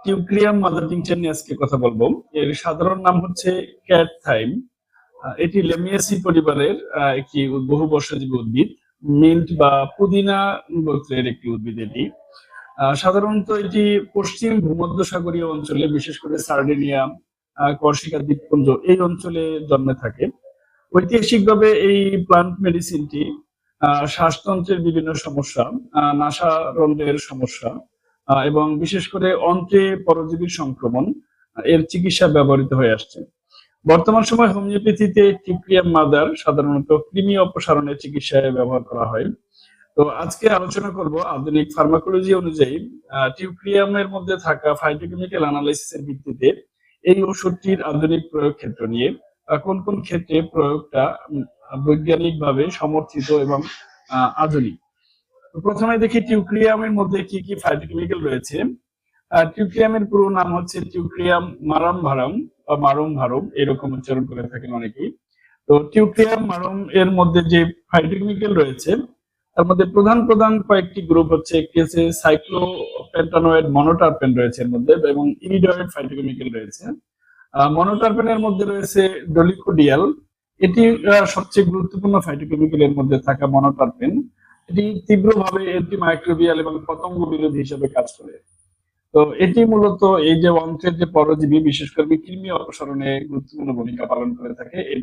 টিউক্রিয়াম mother tincture নিয়ে আজকে কথা বলবো। এর সাধারণ নাম হচ্ছে ক্যাট থাইম। এটি লেমিয়াসি পরিবারের একটি বহুবর্ষজীবী উদ্ভিদ। মিন্ট বা পুদিনা গোত্রের একটি উদ্ভিদ এটি। সাধারণত এটি পশ্চিম ভূমধ্যসাগরীয় অঞ্চলে, বিশেষ করে সার্ডিনিয়া, কর্সিকা দ্বীপপুঞ্জ এই অঞ্চলে জন্মে থাকে। ঐতিহাসিকভাবে এই প্লান্ট মেডিসিনটি শ্বাসতন্ত্রের বিভিন্ন সমস্যা, নাসারন্ধ্রের সমস্যা এবং বিশেষ করে অন্ত্রে পরজীবীর সংক্রমণ এর চিকিৎসা ব্যবহৃত হয়ে আসছে। বর্তমান সময় হোমিওপ্যাথিতে টিউক্রিয়াম মাদার সাধারণত কৃমি অপসারণের চিকিৎসায় ব্যবহার করা হয়। তো আজকে আলোচনা করব আধুনিক ফার্মাকোলজি অনুযায়ী টিউক্রিয়ামের মধ্যে থাকা ফাইটোকেমিক্যাল অ্যানালাইসিসের ভিত্তিতে এই ওষুধটির আধুনিক প্রয়োগ ক্ষেত্র নিয়ে। কোন কোন ক্ষেত্রে প্রয়োগটা বৈজ্ঞানিকভাবে সমর্থিত এবং আধুনিক। প্রথমে দেখি টিউক্রিয়ামের মধ্যে কি কি ফাইটোকেমিক্যাল রয়েছে। টিউক্রিয়ামের পুরো নাম হচ্ছে টিউক্রিয়াম মারাম ভারাম বা মারুম ভারম, এরকম উচ্চারণ করে থাকেন অনেকেই। তো টিউক্রিয়াম মারুম এর মধ্যে যে ফাইটোকেমিক্যাল রয়েছে তার মধ্যে প্রধান প্রধান কয়েকটি গ্রুপ হচ্ছে, একটি হচ্ছে সাইক্লোপেন্টানয়েড মনোটারপেন রয়েছে এর মধ্যে, এবং ইরিডয়েড ফাইটোকেমিক্যাল রয়েছে। মনোটারপেনের মধ্যে রয়েছে ডলিকোডিয়াল, এটি সবচেয়ে গুরুত্বপূর্ণ ফাইটোকেমিক্যাল এর মধ্যে থাকা মনোটারপেন। এটি তীব্রভাবে অ্যান্টিমাইক্রোবিয়াল এবং পতঙ্গ বিরোধী হিসেবে কাজ করে। তো এটি মূলত এই যে অন্ত্রের যে পরজীবী, বিশেষ করে কৃমি অপসারণে গুরুত্বপূর্ণ ভূমিকা পালন করে থাকে এই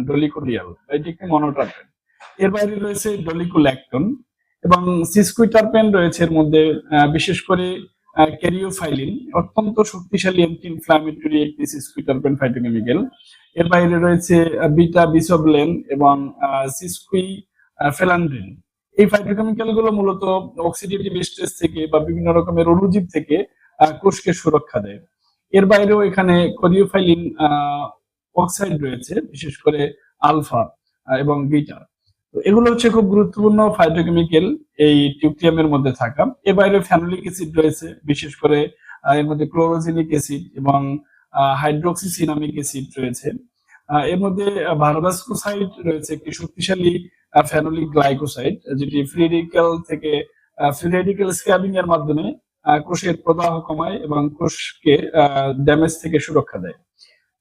ডলিকোডিয়াল, এটি একটি মনোটারপেন। এর বাইরে রয়েছে ডলিকোল্যাক্টন এবং সিসকুইটারপেন রয়েছে এর মধ্যে, বিশেষ করে ক্যারিওফাইলিন, অত্যন্ত শক্তিশালী অ্যান্টি ইনফ্ল্যামেটরি একটি সিসকুইটারপেন ফাইটোকেমিক্যাল। এর বাইরে রয়েছে বিটা বিসোবলেন এবং সিসকুই ফেলান্ড্রিন। এই ফাইটোকেমিক্যাল গুলো মূলত অক্সিডেটিভ স্ট্রেস থেকে বা বিভিন্ন রকমের অণুজীব থেকে কোষকে সুরক্ষা দেয়। এর বাইরেও এখানে কোরিওফাইলিন অক্সাইড রয়েছে, বিশেষ করে আলফা এবং বিটা। তো এগুলো হচ্ছে খুব গুরুত্বপূর্ণ ফাইটোকেমিক্যাল এই টিউক্রিয়ামের মধ্যে থাকা। এর বাইরে ফেনোলিক অ্যাসিড রয়েছে, বিশেষ করে এর মধ্যে ক্লোরোজেনিক অ্যাসিড এবং হাইড্রোক্সিসিনামিক অ্যাসিড রয়েছে। এর মধ্যে ভার্বাসকোসাইড রয়েছে, একটি শক্তিশালী ফেনোলিক গ্লাইকোসাইড, যেটি ফ্রি রেডিক্যাল স্ক্যাবিং এর মাধ্যমে কোষের প্রদাহ কমায় এবং কোষকে ড্যামেজ থেকে সুরক্ষা দেয়।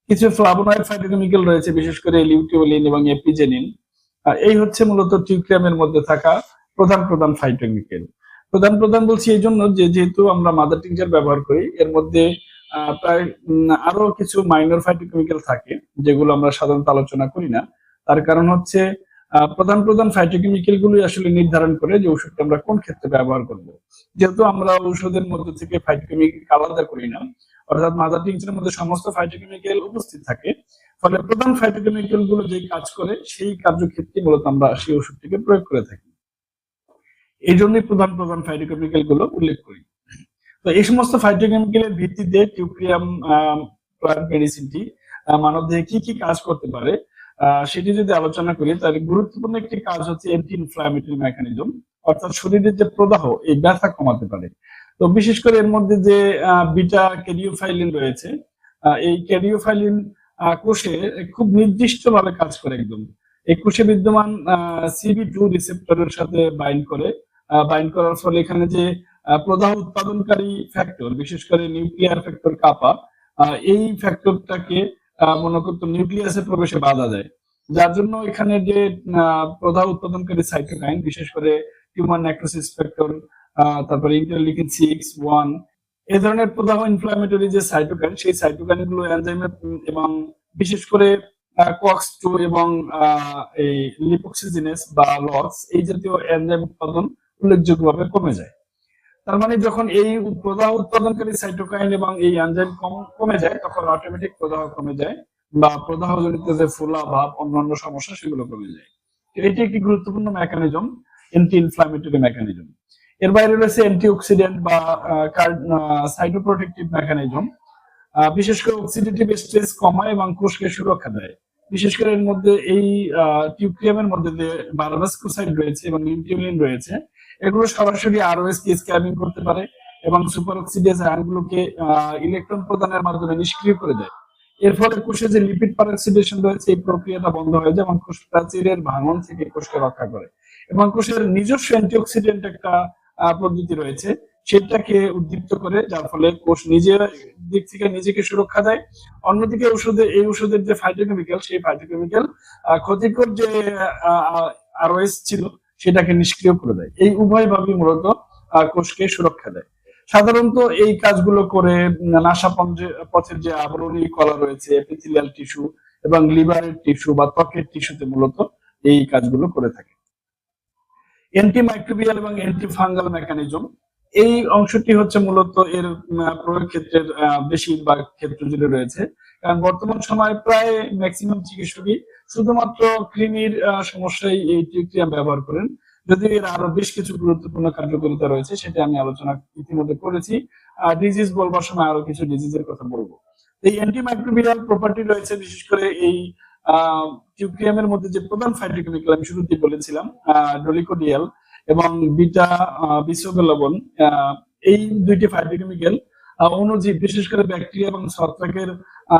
কিছু ফ্লাভোনয়েড ফাইটোকেমিক্যাল রয়েছে, বিশেষ করে লিউটিওলিন এবং এপিজেনিন। এই হচ্ছে মূলত টিউক্রিয়ামের মধ্যে থাকা প্রধান প্রধান ফাইটোকেমিক্যাল। প্রধান বলছি এই জন্য যে যেহেতু আমরা মাদার টিংচার ব্যবহার করি, এর মধ্যে প্রায় আরো কিছু মাইনর ফাইটোকেমিক্যাল থাকে যেগুলো আমরা সাধারণত আলোচনা করি না। তার কারণ হচ্ছে প্রধান ফাইটোকেমিক্যাল গুলি আসলে নির্ধারণ করে যে ওষুধটা আমরা কোন ক্ষেত্রে ব্যবহার করব। যেহেতু আমরা ঔষধের মধ্যে থেকে ফাইটোকেমিক্যাল আলাদা করি না, অর্থাৎ মাদার টিংচারের মধ্যে সমস্ত ফাইটোকেমিক্যাল উপস্থিত থাকে, ফলে প্রধান ফাইটোকেমিক্যাল গুলো যে কাজ করে সেই কার্যক্ষেত্রে মূলত আমরা সেই ওষুধটিকে প্রয়োগ করে থাকি। এই জন্যই প্রধান ফাইটোকেমিক্যাল গুলো উল্লেখ করি। তো এই সমস্ত ফাইটোকেমিক্যালের ভিত্তিতে টিউক্রিয়াম প্লান্ট মেডিসিনটি মানবদেহে কি কি কাজ করতে পারে সেটি যদি আলোচনা করি, তাহলে গুরুত্বপূর্ণ একটি কাজ হচ্ছে অ্যান্টি ইনফ্ল্যামেটরি মেকানিজম, অর্থাৎ শরীরের যে প্রদাহ, এই ব্যথা কমাতে পারে। তো বিশেষ করে এর মধ্যে যে বিটা ক্যারিওফাইলিন রয়েছে, এই ক্যারিওফাইলিন কোষে খুব নির্দিষ্টভাবে কাজ করে। একদম এই কোষে বিদ্যমান CB2 রিসেপ্টরের সাথে বাইন্ড করার ফলে এখানে যে প্রদাহ উৎপাদনকারী ফ্যাক্টর, বিশেষ করে নিউক্লিয়ার ফ্যাক্টর কাপা, এই ফ্যাক্টরটাকে মনে করতো নিউক্লিয়াসে প্রবেশে বাধা দেয়, যার জন্য এখানে যে প্রদাহ উৎপাদনকারী সাইটোকাইন, বিশেষ করে টিউমার নেক্রোসিস ফ্যাক্টর, তারপরে ইন্টারলিউকিন 6-1, এই ধরনের প্রদাহ ইনফ্ল্যামেটরি যে সাইটোকাইন, সেই সাইটোকাইন গুলো এনজাইমের এবং বিশেষ করে COX-2 এবং এই লিপোক্সিজিনেস বা লক্স, এই জাতীয় এনজাইম উৎপাদন উল্লেখযোগ্যভাবে কমে যায়। তার মানে যখন এই প্রদাহ উৎপাদনকারী সাইটোকাইন এবং এই এনজাইম কমে যায়, তখন অটোমেটিক প্রদাহ কমে যায় বা প্রদাহজনিত যে ফোলা ভাব, অন্যান্য সমস্যা, সেগুলো কমে যায়। এটি একটি গুরুত্বপূর্ণ মেকানিজম, অ্যান্টি ইনফ্ল্যামেটরি মেকানিজম। এর বাইরে রয়েছে অ্যান্টিঅক্সিডেন্ট বা সাইটোপ্রোটেক্টিভ মেকানিজম, বিশেষ করে অক্সিডেটিভ স্ট্রেস কমায় এবং কোষকে সুরক্ষা দেয়। বিশেষ করে এর মধ্যে এই টিউক্রিয়ামের মধ্যে যে ভার্বাসকোসাইড রয়েছে এবং লিউটিওলিন রয়েছে, এগুলো সরাসরি ROS কে স্ক্যাবিং করতে পারে এবং সুপার অক্সিডেজ আয়নগুলোকে ইলেকট্রন প্রদানের মাধ্যমে নিষ্ক্রিয় করে দেয়। এর ফলে কোষে যে লিপিড পারঅক্সিডেশন রয়েছে, এই প্রক্রিয়াটা বন্ধ হয়ে যায় এবং কোষ প্রাচীরের ভাঙন থেকে কোষকে রক্ষা করে। এবং কোষের নিজস্ব অ্যান্টিঅক্সিডেন্ট একটা পদ্ধতি রয়েছে, সেটাকে উদ্দীপ্ত করে, যার ফলে কোষ নিজের দিক থেকে নিজেকে সুরক্ষা দেয়। অন্যদিকে এই ওষুধের যে ফাইটোকেমিক্যাল, সেই ফাইটোকেমিক্যাল ক্ষতিকর যে আরওএস ছিল সেটাকে নিষ্ক্রিয় করে দেয়। এই উভয়ভাবেই মূলত কোষকে সুরক্ষা দেয়। সাধারণত এই কাজগুলো করে নাসাপথের যে আবরণী কলা রয়েছে, এপিথেলিয়াল টিস্যু এবং লিভারের টিস্যু বা ত্বকের টিস্যুতে মূলত এই কাজগুলো করে থাকে। অ্যান্টিমাইক্রোবিয়াল এবং অ্যান্টিফাঙ্গাল মেকানিজম, এই অংশটি হচ্ছে মূলত এর প্রয়োগ ক্ষেত্রের বেশিরভাগ ক্ষেত্র জুড়ে রয়েছে। কারণ বর্তমান সময়ে প্রায় ম্যাক্সিমাম চিকিৎসকই শুধুমাত্র কৃমির সমস্যায় এই টিউক্রিয়াম ব্যবহার করেন, যদিও এর আরো বেশ কিছু গুরুত্বপূর্ণ কার্যকারিতা রয়েছে, সেটা আমি আলোচনা ইতিমধ্যে করেছি। ডিজিজ বলবার সময় আরো কিছু ডিজিজের কথা বলবো। এই অ্যান্টিমাইক্রোবিয়াল প্রপার্টি রয়েছে বিশেষ করে এই টিউক্রিয়ামের মধ্যে যে প্রধান ফাইটোকেমিক্যাল আমি শুরুতেই বলেছিলাম, ডলিকোডিয়াল এবং বিটা বিসোগল লবণ, এই দুইটি ফাইটোকেমিক্যাল অণুজীব বিশেষ করে ব্যাকটেরিয়া এবং ছত্রাকের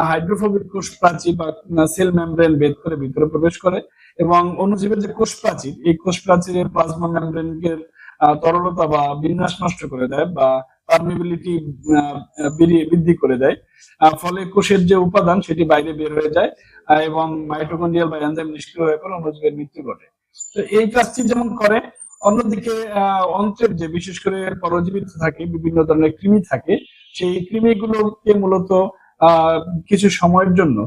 হাইড্রোফোবিক কোষ প্রাচীর বা সেল মেমব্রেন ভেদ করে ভিতরে প্রবেশ করে এবং অণুজীবের যে কোষ প্রাচীর, এই কোষ প্রাচীরের প্লাজমা মেমব্রেনের তরলতা বা বিন্যাস নষ্ট করে দেয় বা পারমিবিলিটি বৃদ্ধি করে দেয়। ফলে কোষের যে উপাদান সেটি বাইরে বের হয়ে যায় এবং মাইটোকন্ড্রিয়াল বা এনজাইম নিষ্ক্রিয় হয়ে পড়ে অণুজীবের মৃত্যু ঘটে। তো এই কাজটি যেমন করে, অন্যদিকে অন্ত্রের যে বিশেষ করে পরজীবিত থাকে, বিভিন্ন ধরনের কৃমি থাকে, সেই কৃমিগুলোকে মূলত কিছু সময়ের জন্য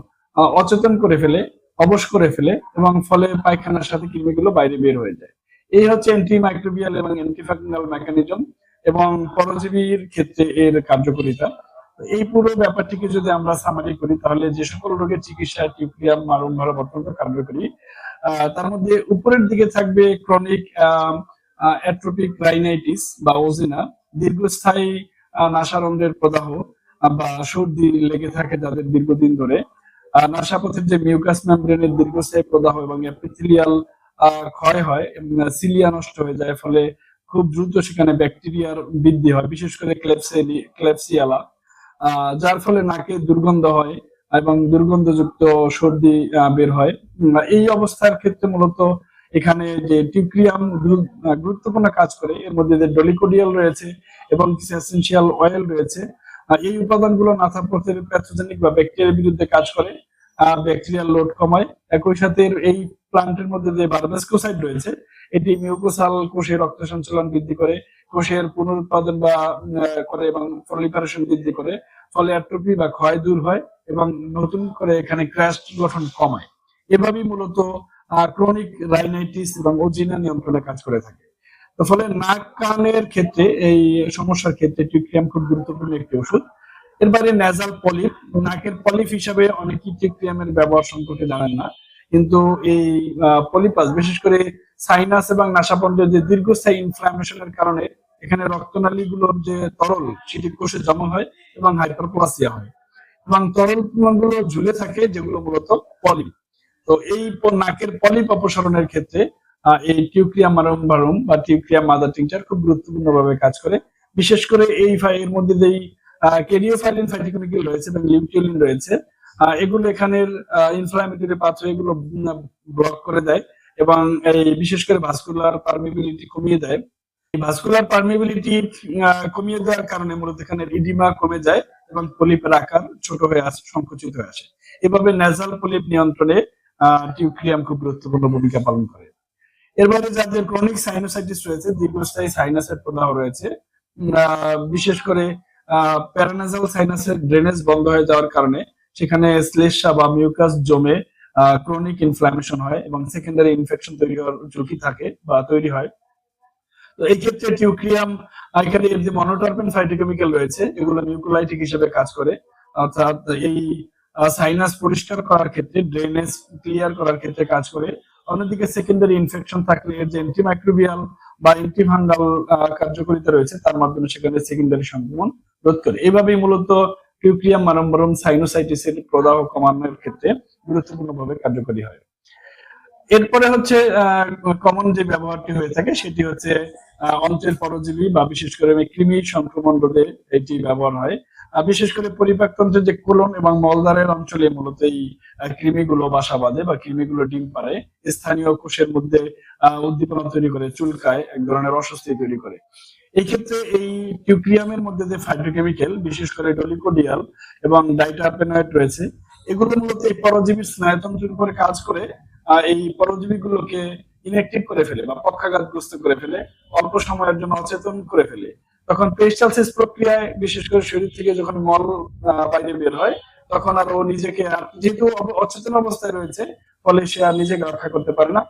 অচেতন করে ফেলে, অবশ করে ফেলে এবং ফলে পায়খানার সাথে কৃমিগুলো বাইরে বের হয়ে যায়। এই হচ্ছে অ্যান্টিমাইক্রোবিয়াল এবং অ্যান্টিফাঙ্গাল মেকানিজম এবং পরজীবীর ক্ষেত্রে এর কার্যকারিতা। এই পুরো ব্যাপারটিকে যদি আমরা সামারি করি, তাহলে যে সকল রোগের চিকিৎসায় টিউক্রিয়াম মারণভারম অত্যন্ত কার্যকরী। তার মধ্যে উপরের দিকে থাকবে ক্রনিক অ্যাট্রোপিক রাইনাইটিস বা ওজিনা, দীর্ঘস্থায়ী নাসারন্ধ্রের প্রদাহ বা সর্দি লেগে থাকে যাদের দীর্ঘদিন ধরে, নাসাপথের যে মিউকাস মেমব্রেনের দীর্ঘস্থায়ী প্রদাহ এবং এপিথেলিয়াল ক্ষয় হয়, সিলিয়া নষ্ট হয়ে যায়, ফলে খুব দ্রুত সেখানে ব্যাকটেরিয়ার বৃদ্ধি হয়, বিশেষ করে ক্লেপসিয়ালা, যার ফলে নাকে দুর্গন্ধ হয় এবং দুর্গন্ধযুক্ত সর্দি বের হয়। এই অবস্থার ক্ষেত্রে মূলত এখানে যে টিউক্রিয়াম গুরুত্বপূর্ণ কাজ করে। এর মধ্যে যে ডলিকোডিয়াল রয়েছে এবং কিছু এসেনশিয়াল অয়েল রয়েছে, এই উপাদানগুলো নাসাপথের প্যাথোজেনিক বা ব্যাকটেরিয়ার বিরুদ্ধে কাজ করে, ব্যাকটেরিয়াল লোড কমায়। একই সাথে এই প্লান্টের মধ্যে যে বারবাস্কোসাইড রয়েছে, এটি মিউকোসাল কোষে রক্ত সঞ্চালন বৃদ্ধি করে, কোষের পুনরুৎপাদন বা করে এবং প্রলিফারেশন বৃদ্ধি করে, ফলে অ্যাট্রোফি বা ক্ষয় দূর হয় এবং নতুন করে এখানে ক্রাস্ট গঠন কমায়। এভাবেই মূলত ক্রনিক রাইনাইটিস এবং ওজিনা নিয়ন্ত্রণে কাজ করে থাকে। তো ফলে নাক কানের ক্ষেত্রে এই সমস্যার ক্ষেত্রে টিউক্রিয়াম খুব গুরুত্বপূর্ণ একটি ওষুধ। এর বাইরে ন্যাজাল পলিপ, নাকের পলিপ হিসাবে অনেকেই টিউক্রিয়ামের ব্যবহার সম্পর্কে জানেন না, কিন্তু এই পলিপাস বিশেষ করে সাইনাস এবং নাসাপন্ডের যে দীর্ঘস্থায়ী ইনফ্লামেশনের কারণে এখানে রক্তনালীগুলোর যে তরল সেটি কোষে জমা হয় এবং হাইপারপ্লাসিয়া হয় এবং তরল গুলো ঝুলে থাকে, যেগুলো মূলত পলিপ। তো এই নাকের পলিপ অপসারণের ক্ষেত্রে এই টিউক্রিয়াম মারণভারম বা টিউক্রিয়াম মাদার টিংচার খুব গুরুত্বপূর্ণ ভাবে কাজ করে। বিশেষ করে এই এর মধ্যে যেই ক্যারিওফাইলিন ফাইটোকেমিক্যাল রয়েছে এবং লিউটিওলিন রয়েছে, এগুলো এখানের ইনফ্লামেটরি পাথওয়ে এগুলো ব্লক করে দেয় এবং এই বিশেষ করে ভাস্কুলার পারমিবিলিটি কমিয়ে দেয়। এই ভাস্কুলার পারমিবিলিটি কমিয়ে দেওয়ার কারণে মূলত এখানে ইডিমা কমে যায় এবং পলিপের আকার ছোট হয়ে আসে, সংকুচিত হয়ে আসে। এভাবে ন্যাজাল পলিপ নিয়ন্ত্রণে টিউক্রিয়াম খুব গুরুত্বপূর্ণ ভূমিকা পালন করে। এর বাইরে যাদের ক্রনিক সাইনোসাইটিস রয়েছে, দীর্ঘস্থায়ী সাইনাসের প্রদাহ রয়েছে, বিশেষ করে প্যারানাসাল সাইনাসের ড্রেনেজ বন্ধ হয়ে যাওয়ার কারণে সেখানে শ্লেষ্মা বা মিউকাস জমে ক্রনিক ইনফ্লামেশন হয় এবং সেকেন্ডারি ইনফেকশন তৈরি হওয়ার ঝুঁকি থাকে বা তৈরি হয়। তো এই ক্ষেত্রে টিউক্রিয়াম, এখানে এর যে মনোটারপেন ফাইটোকেমিক্যাল রয়েছে, এগুলো মিউকোলাইটিক হিসেবে কাজ করে, অর্থাৎ এই সাইনাস পরিষ্কার করার ক্ষেত্রে, ড্রেনেজ ক্লিয়ার করার ক্ষেত্রে কাজ করে। অন্যদিকে সেকেন্ডারি ইনফেকশন থাকলে এর যে অ্যান্টিমাইক্রোবিয়াল বা অ্যান্টিফাঙ্গাল কার্যকারিতা রয়েছে, তার মাধ্যমে সেখানে সেকেন্ডারি সংক্রমণ রোধ করে। এইভাবেই মূলত টিউক্রিয়াম মারণভারম সাইনোসাইটিসের প্রদাহ কমানোর ক্ষেত্রে গুরুত্বপূর্ণভাবে কার্যকরী হয়। এরপরে হচ্ছে কমন যে ব্যবহারটি হয়ে থাকে সেটি হচ্ছে অন্ত্রের পরজীবী বা বিশেষ করে কৃমি সংক্রমণ রোধে এটি ব্যবহার হয়। বিশেষ করে পরিপাকতন্ত্রের যে কোলন এবং মলদ্বারের অঞ্চলে মূলত এই কৃমিগুলো বাসা বাঁধে বা কৃমিগুলো ডিম পাড়ে, স্থানীয় কোষের মধ্যে উদ্দীপনা তৈরি করে, চুলকায়, এক ধরনের অস্বস্তি তৈরি করে। এই ক্ষেত্রে এই টিউক্রিয়ামের মধ্যে যে ফাইটোকেমিক্যাল, বিশেষ করে ডলিকোডিয়াল এবং ডাইটারপেনয়েড রয়েছে, এগুলো মূলত এই পরজীবীর স্নায়ুতন্ত্রের উপরে কাজ করে এই পরজীবীগুলোকে ইনঅ্যাক্টিভ করে ফেলে বা পক্ষাঘাতগ্রস্ত করে ফেলে, অল্প সময়ের জন্য অচেতন করে ফেলে। তখন পেরিস্টালসিস প্রক্রিয়ায় বিশেষ করে শরীর থেকে যখন মল বাইরে বের হয়, তখন আর ও নিজেকে, যেহেতু অচেতন অবস্থায় রয়েছে, ফলে সে আর নিজেকে রক্ষা করতে পারে না,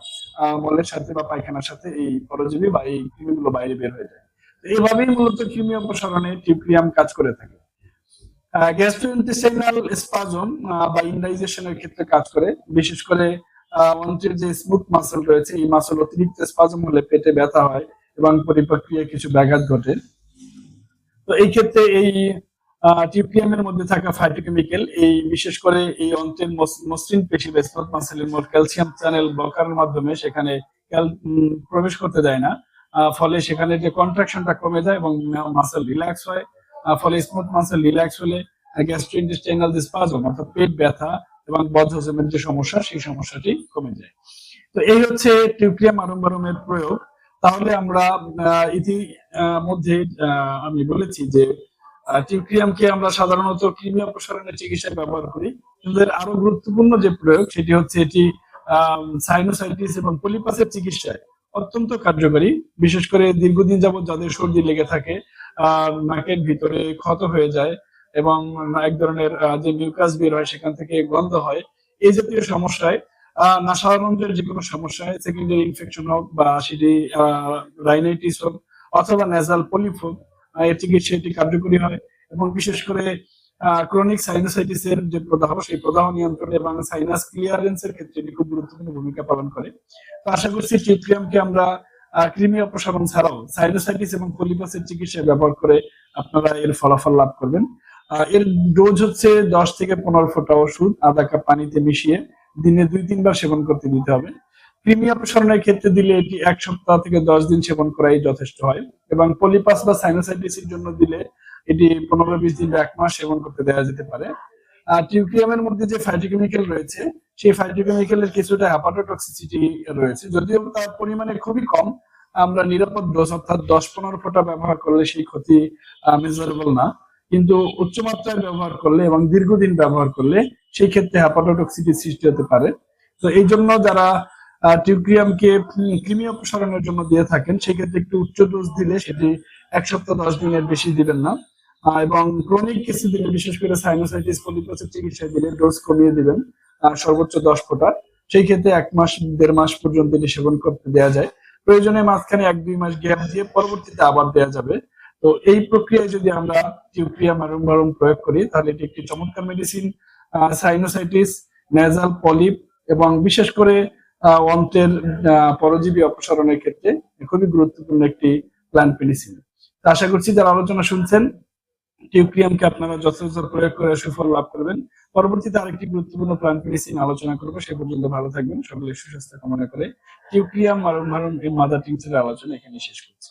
মলের সাথে বা পায়খানার সাথে এই পরজীবী বা এই কৃমিগুলো বাইরে বের হয়ে যায়। এইভাবেই মূলত কৃমি অপসারণে টিউক্রিয়াম কাজ করে থাকে। গ্যাস্ট্রোইন্টেস্টাইনাল স্পাজম বা ইনডাইজেশনের ক্ষেত্রে কাজ করে, বিশেষ করে অন্ত্রের যে স্মুথ মাসল রয়েছে, এই মাসল অতিরিক্ত স্পাজম হলে পেটে ব্যথা হয় এবং পরিপাক্রিয়ায় কিছু ব্যাঘাত ঘটে। তো এই ক্ষেত্রে এই টিউক্রিয়ামের মধ্যে থাকা ফাইটোকেমিক্যাল এই বিশেষ করে এই অন্ত্রের মসৃণ পেশি বা স্মুথ মাসলের মধ্যে ক্যালসিয়াম চ্যানেল ব্লকারের মাধ্যমে সেখানে প্রবেশ করতে দেয় না, ফলে সেখানে যে কন্ট্রাকশনটা কমে যায় এবং মাসল রিল্যাক্স হয়। ফলে স্মুথ মাসল রিল্যাক্স হলে গ্যাস্ট্রোইন্টেস্টাইনাল স্পাজম অর্থাৎ পেট ব্যথা এবং বদহজমের যে সমস্যা, সেই সমস্যাটি কমে যায়। তো এই হচ্ছে টিউক্রিয়াম আরম্বারমের প্রয়োগ। তাহলে আমরা মধ্যে আমি বলেছি যে টিউক্রিয়ামকে আমরা সাধারণত কৃমি অপসারণের চিকিৎসায় ব্যবহার করি, কিন্তু এর আরো গুরুত্বপূর্ণ যে প্রয়োগ সেটি হচ্ছে এটি সাইনোসাইটিস এবং পলিপাসের চিকিৎসায় অত্যন্ত কার্যকরী। বিশেষ করে দীর্ঘদিন যাবত যাদের সর্দি লেগে থাকে, নাকের ভিতরে ক্ষত হয়ে যায় এবং এক ধরনের যে মিউকাস বের হয় সেখান থেকে গন্ধ হয়, এই জাতীয় সমস্যায়, নাসারন্ধ্রের যে কোনো সমস্যায়, সেকেন্ডারি ইনফেকশন হোক বা সেটি রাইনাইটিস হোক অথবা নেজাল পলিপ হোক, এর চিকিৎসা এটি কার্যকরী হয়। এবং বিশেষ করে ক্রনিক সাইনোসাইটিস এর যে প্রদাহ, সেই প্রদাহ নিয়ন্ত্রণে এবং সাইনাস ক্লিয়ারেন্স এর ক্ষেত্রে এটি খুব গুরুত্বপূর্ণ ভূমিকা পালন করে। তো আশা করছি টিউক্রিয়ামকে আমরা কৃমি অপসারণ ছাড়াও সাইনোসাইটিস এবং পলিপাসের চিকিৎসায় ব্যবহার করে আপনারা এর ফলাফল লাভ করবেন। এর ডোজ হচ্ছে 10 থেকে 15 ফোঁটা ওষুধ আধা কাপ পানিতে মিশিয়ে দিনে 2-3 বার সেবন করতে দিতে হবে। কৃমি অপসারণের ক্ষেত্রে দিলে এটি 1 সপ্তাহ থেকে 10 দিন সেবন করাই যথেষ্ট হয়, এবং পলিপাস বা সাইনোসাইটিসের জন্য দিলে এটি 15-20 দিন বা 1 মাস সেবন করতে দেওয়া যেতে পারে। টিউক্রিয়ামের মধ্যে যে ফাইটোকেমিক্যাল রয়েছে, সেই ফাইটোকেমিক্যালের কিছুটা হেপাটোটক্সিসিটি রয়েছে, যদিও তার পরিমাণে খুবই কম। আমরা নিরাপদ ডোজ অর্থাৎ 10-15 ফোঁটা ব্যবহার করলে সেই ক্ষতি মেজারেবল না, কিন্তু উচ্চমাত্রায় ব্যবহার করলে এবং দীর্ঘদিন ব্যবহার করলে সেই ক্ষেত্রে হেপাটোটক্সিটি সৃষ্টি হতে পারে। তো এই জন্য যারা টিউক্রিয়ামকে কৃমি অপসারণের জন্য দিয়ে থাকেন, সেক্ষেত্রে একটু উচ্চ ডোজ দিলে সেটি 1 সপ্তাহ 10 দিনের বেশি দিবেন না, এবং ক্রনিক কেসে দিলে, বিশেষ করে সাইনোসাইটিস পলিপাসের চিকিৎসায় দিলে ডোজ কমিয়ে দিবেন সর্বোচ্চ 10 ফোঁটা। সেই ক্ষেত্রে 1 মাস 1.5 মাস পর্যন্ত এটি সেবন করতে দেওয়া যায়। প্রয়োজনে মাঝখানে 1-2 মাস গ্যাপ দিয়ে পরবর্তীতে আবার দেওয়া যাবে। তো এই প্রক্রিয়ায় যদি আমরা টিউক্রিয়াম আরম্বারম প্রয়োগ করি, তাহলে এটি একটি চমৎকার মেডিসিন সাইনোসাইটিস, নেজাল পলিপ এবং বিশেষ করে অন্ত্রের পরজীবী অপসারণের ক্ষেত্রে খুবই গুরুত্বপূর্ণ একটি প্ল্যান্ট মেডিসিন। আশা করছি যারা আলোচনা শুনছেন, টিউক্রিয়ামকে আপনারা যথাযথ প্রয়োগ করে সুফল লাভ করবেন। পরবর্তীতে আরেকটি গুরুত্বপূর্ণ প্ল্যান্ট মেডিসিন আলোচনা করবো। সে পর্যন্ত ভালো থাকবেন, সকলের সুস্বাস্থ্য কামনা করে টিউক্রিয়াম আরম্বারম এই মাদার টিংচারের আলোচনা এখানে শেষ করছি।